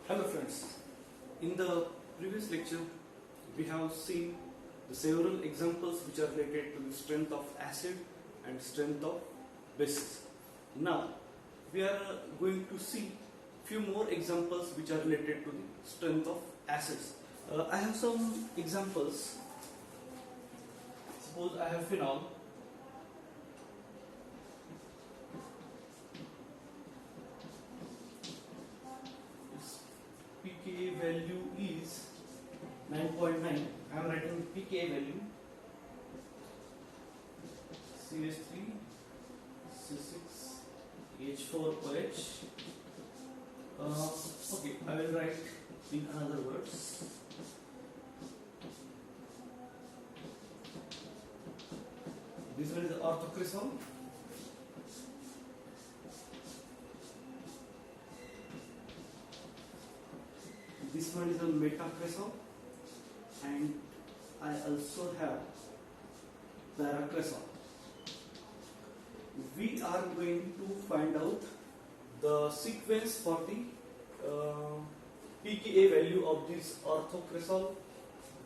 Hello friends, in the previous lecture we have seen the several examples which are related to the strength of acid and strength of bases. Now we are going to see few more examples which are related to the strength of acids. I have some examples. Suppose I have phenol. pKa value is 9.9. I am writing pKa value CH3 C6 H4OH. Okay, I will write in another words. This one is the orthocresol. This one is a metacresol, and I also have paracresol. We are going to find out the sequence for the pKa value of this orthocresol,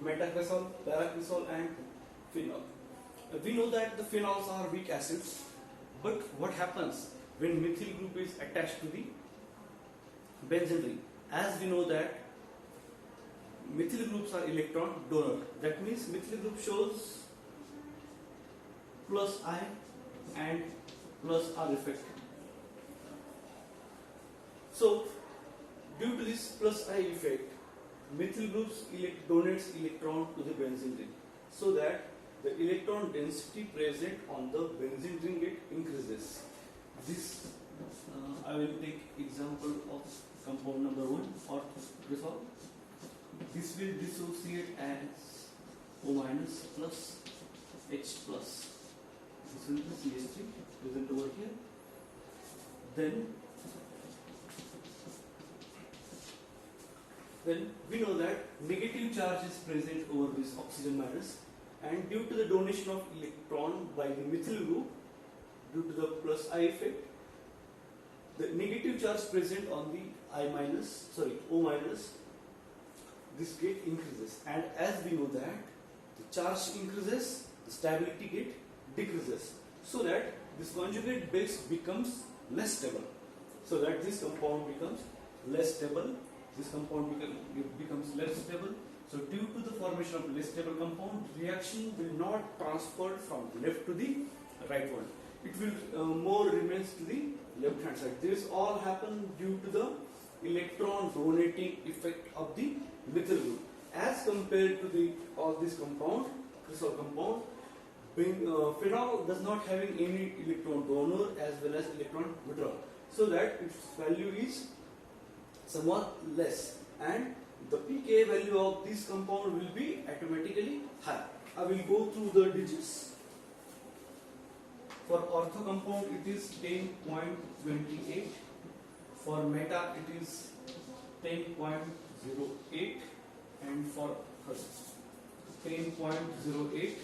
metacresol, paracresol, and phenol. We know that the phenols are weak acids, but what happens when methyl group is attached to the benzene ring? As we know that methyl groups are electron donor. That means methyl group shows plus I and plus R effect. So due to this plus I effect, methyl groups donates electron to the benzene ring, so that the electron density present on the benzene ring it increases. This I will take example of compound number 1 orthocresol. This will dissociate as O minus plus H plus. This will be CH3 present over here. Then we know that negative charge is present over this oxygen minus, and due to the donation of electron by the methyl group, due to the plus I effect, the negative charge present on the O minus, this gate increases, and as we know that the charge increases, the stability gate decreases, so that this conjugate base becomes less stable, so that this compound becomes less stable. This compound becomes less stable. So due to the formation of less stable compound, reaction will not transfer from left to the right one. It will more remains to the left hand side. This all happen due to the electron donating effect of the methyl group, as compared to the this compound, cresol compound. Phenol does not having any electron donor as well as electron withdrawal, so that its value is somewhat less, and the pKa value of this compound will be automatically high. I will go through the digits. For ortho compound it is 10.28. For meta it is 10.08, and for 10.08,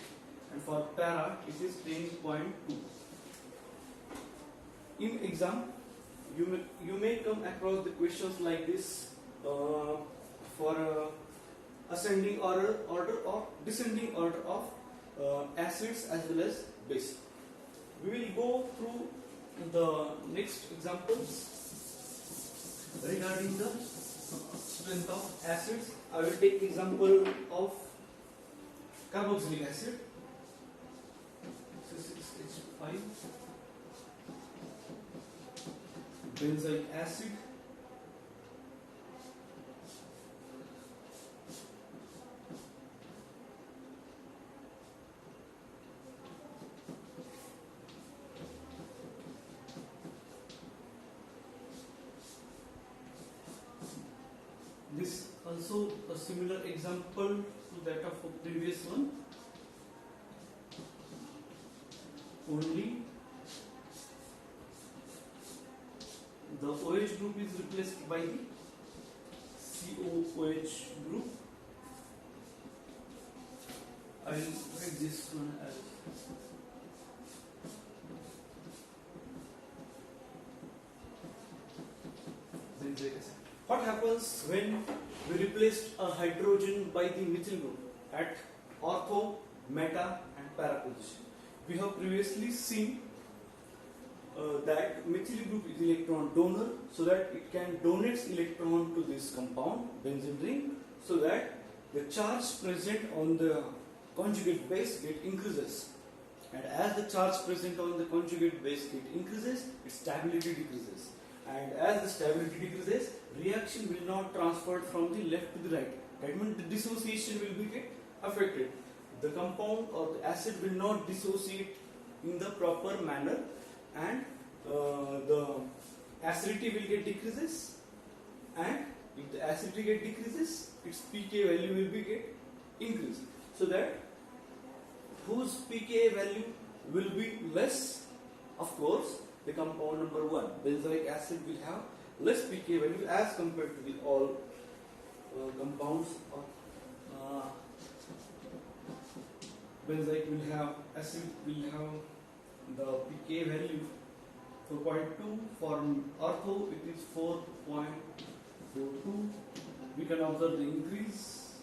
and for para it is 10.2. In exam, you may come across the questions like this for ascending order or descending order of acids as well as base. We will go through the next examples regarding the strength of acids. I will take example of carboxylic acid, C6H5, benzoic acid, this also a similar example to that of a previous one, only the OH group is replaced by the COOH group. I will write this one as benzoic acid. What happens when we replace a hydrogen by the methyl group at ortho, meta and para position? We have previously seen that methyl group is electron donor, so that it can donate electron to this compound benzene ring, so that the charge present on the conjugate base get increases, and as the charge present on the conjugate base get increases, its stability decreases, and as the stability decreases, reaction will not transfer from the left to the right. That means the dissociation will be get affected. The compound or the acid will not dissociate in the proper manner, and the acidity will get decreases, and if the acidity get decreases, its pK value will be get increased, so that whose pK value will be less? Of course, the compound number 1, benzoic acid, will have less pK value as compared to the all compounds of benzoic will have acid will have the pK value 4.2. For ortho it is 4.42. We can observe the increase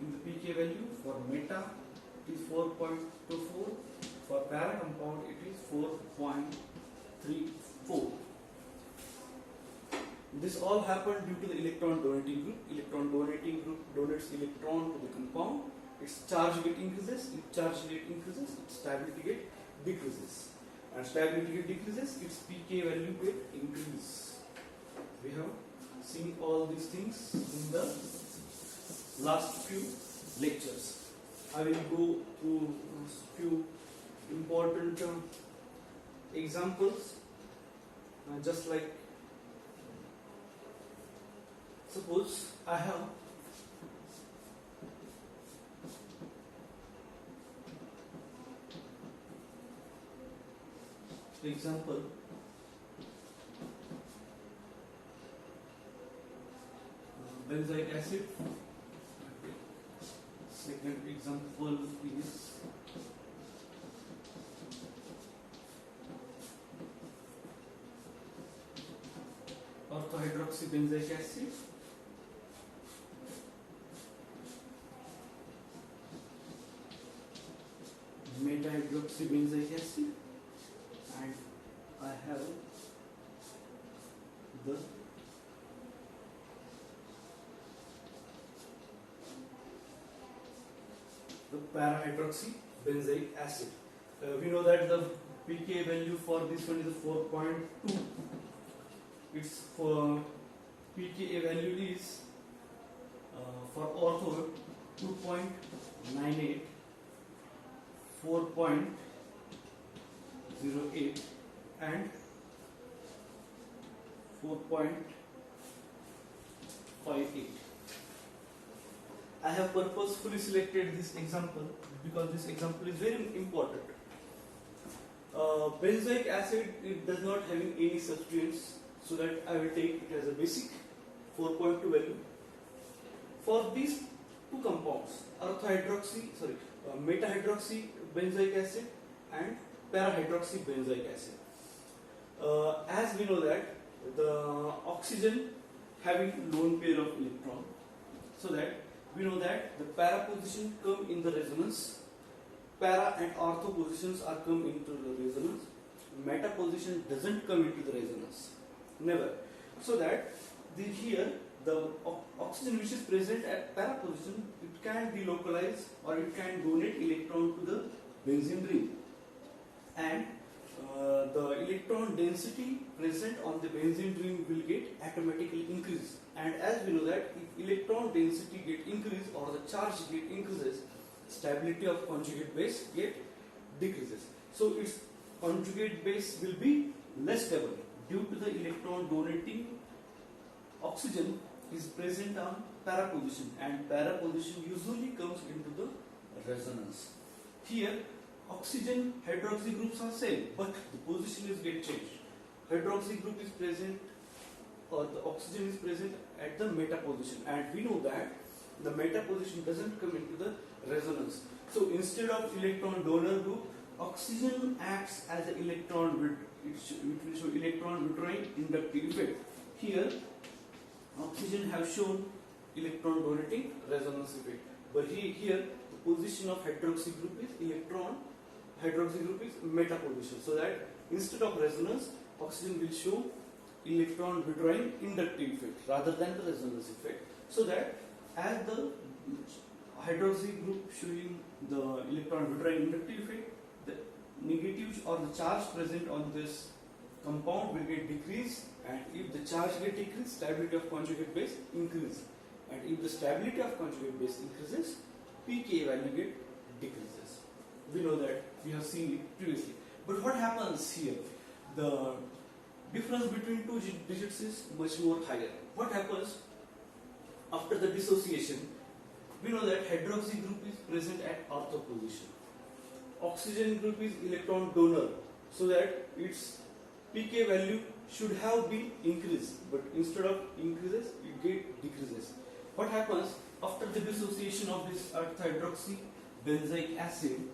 in the pK value. For meta it is 4.24. For para compound it is 4.34. This all happened due to the electron donating group. Electron donating group donates electron to the compound. Its charge get increases. If charge get increases, its stability get decreases. And stability get decreases, its pK value get increase. We have seen all these things in the last few lectures. I will go through a few important examples, just like suppose I have example benzoic acid. Second example is orthohydroxybenzoic acid. Meta-hydroxybenzoic acid, and I have the para-hydroxybenzoic acid. We know that the pK value for this one is 4.2. Its for pKa value is for ortho 2.98, 4.08 and 4.58. I have purposefully selected this example because this example is very important. Benzoic acid, it does not have any substituents, so that I will take it as a basic 4.2 value. For these two compounds, meta-hydroxybenzoic acid and para-hydroxybenzoic acid. As we know that the oxygen having lone pair of electron, so that we know that the para position come in the resonance, para and ortho positions are come into the resonance, meta position doesn't come into the resonance, never. So that here the oxygen which is present at para position, it can delocalize or it can donate electron to the benzene ring, and the electron density present on the benzene ring will get automatically increased. And as we know that if electron density get increased or the charge get increases, stability of conjugate base get decreases. So its conjugate base will be less stable due to the electron donating oxygen is present on para position, and para position usually comes into the resonance. Here oxygen hydroxy groups are same, but the position is get changed. Hydroxy group is present or the oxygen is present at the meta position, and we know that the meta position doesn't come into the resonance. So instead of electron donor group, oxygen acts as an electron, it will show electron withdrawing inductive effect. Here oxygen have shown electron donating resonance effect. But here the position of hydroxy group is hydroxy group is meta position. So that instead of resonance, oxygen will show electron withdrawing inductive effect rather than the resonance effect. So that as the hydroxy group showing the electron withdrawing inductive effect, the negatives or the charge present on this compound will get decreased, and if the charge get decreased, stability of conjugate base increase, and if the stability of conjugate base increases, pK value get decreases. We know that, we have seen it previously. But what happens here? The difference between two digits is much more higher. What happens after the dissociation? We know that hydroxy group is present at ortho position. Oxygen group is electron donor, so that its pK value should have been increased, but instead of increases, it get decreases. What happens after the dissociation of this hydroxy benzoic acid?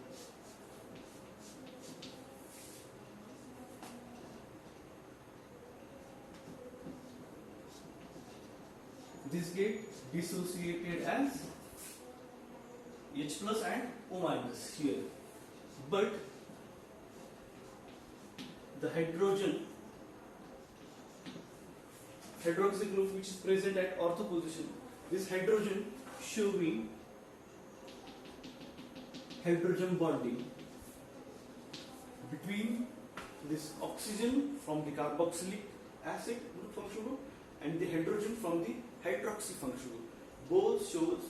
This get dissociated as H plus and O minus here, but the hydroxy group which is present at ortho position, this hydrogen showing hydrogen bonding between this oxygen from the carboxylic acid group function group and the hydrogen from the hydroxy function group. Both shows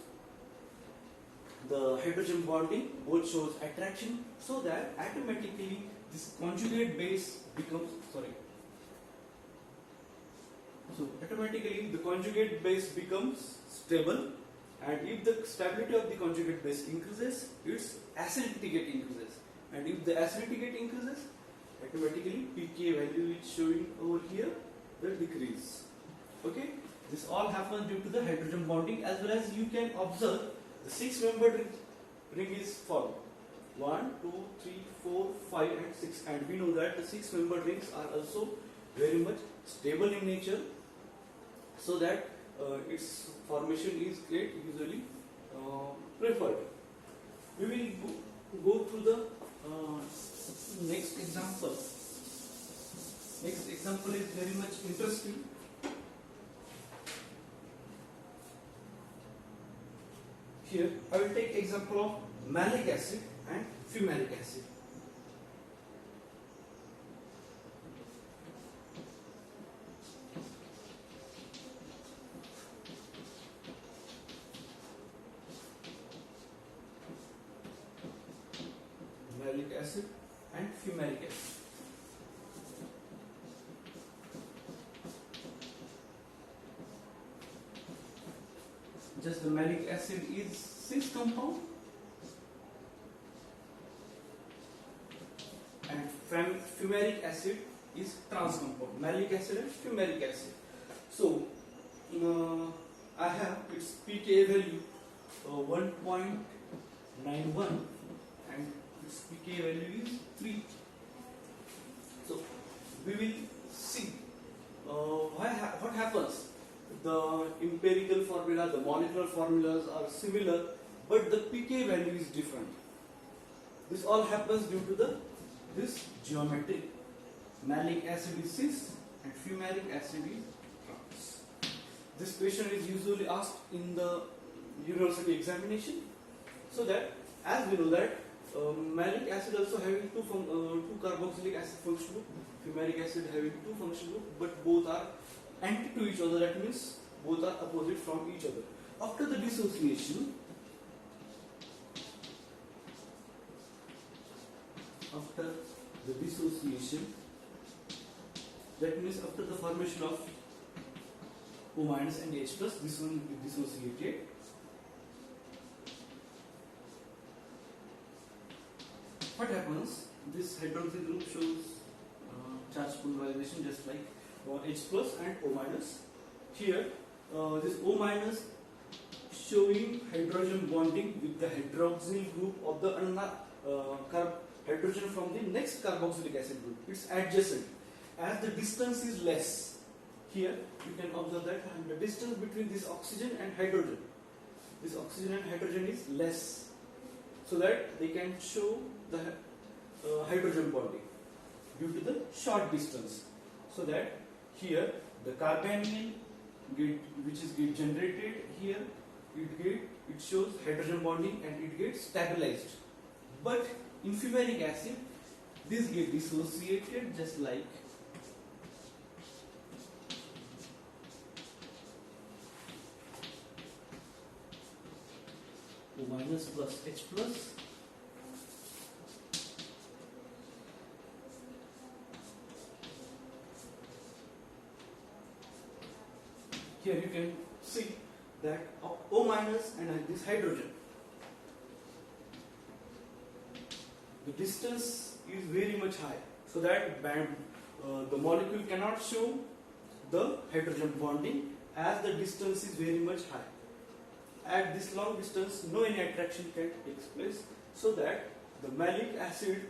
the hydrogen bonding, both shows attraction, so that automatically this conjugate base becomes automatically the conjugate base becomes stable, and if the stability of the conjugate base increases, its acidity get increases, and if the acidity get increases, automatically pK value is showing over here the decrease. Okay, this all happens due to the hydrogen bonding, as well as you can observe the 6-membered ring is formed. 1, 2, 3, 4, 5 and 6, and we know that the 6-membered rings are also very much stable in nature, so that its formation is usually preferred. We will go through the next example. Next example is very much interesting. Here I will take example of malic acid and fumaric acid. Malic acid and fumaric acid. Just the malic acid is cis compound, and fumaric acid is trans compound. Malic acid and fumaric acid. So I have its pK value 1.91 and its pK value is 3. So we will see what happens. The empirical formula, the molecular formulas are similar, but the pK value is different. This all happens due to this geometry. Malic acid is cis and fumaric acid is trans. This question is usually asked in the university examination, so that as we know that malic acid also having two carboxylic acid function group, fumaric acid having 2 function group, but both are anti to each other, that means both are opposite from each other. After the dissociation, that means after the formation of O minus and H plus, this one will be dissociated. What happens? This hydroxy group shows charge polarization just like H plus and O minus. Here, this O minus showing hydrogen bonding with the hydroxyl group of the hydrogen from the next carboxylic acid group. It's adjacent. As the distance is less, here you can observe that the distance between this oxygen and hydrogen, is less, so that they can show the hydrogen bonding due to the short distance. So that here the carbanion which is get generated here, it shows hydrogen bonding and it gets stabilized. But in fumaric acid, this get dissociated just like O minus plus H plus. Here you can see that O minus and this hydrogen, the distance is very much high, so that the molecule cannot show the hydrogen bonding as the distance is very much high. At this long distance, no any attraction can take place, so that the malic acid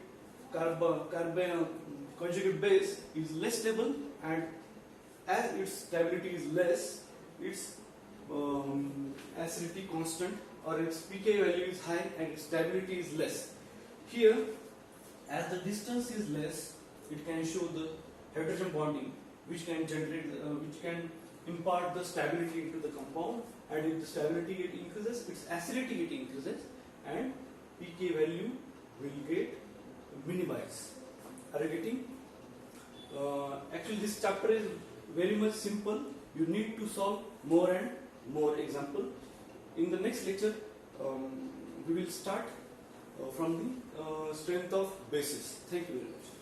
carbon conjugate base is less stable, and as its stability is less, its acidity constant or its pK value is high and its stability is less. Here, as the distance is less, it can show the hydrogen bonding, which can generate, which can impart the stability into the compound, and if the stability increases, its acidity increases, and pK value will get minimized. Are you getting? Actually, this chapter is very much simple. You need to solve more and more example. In the next lecture, we will start from the strength of bases. Thank you very much.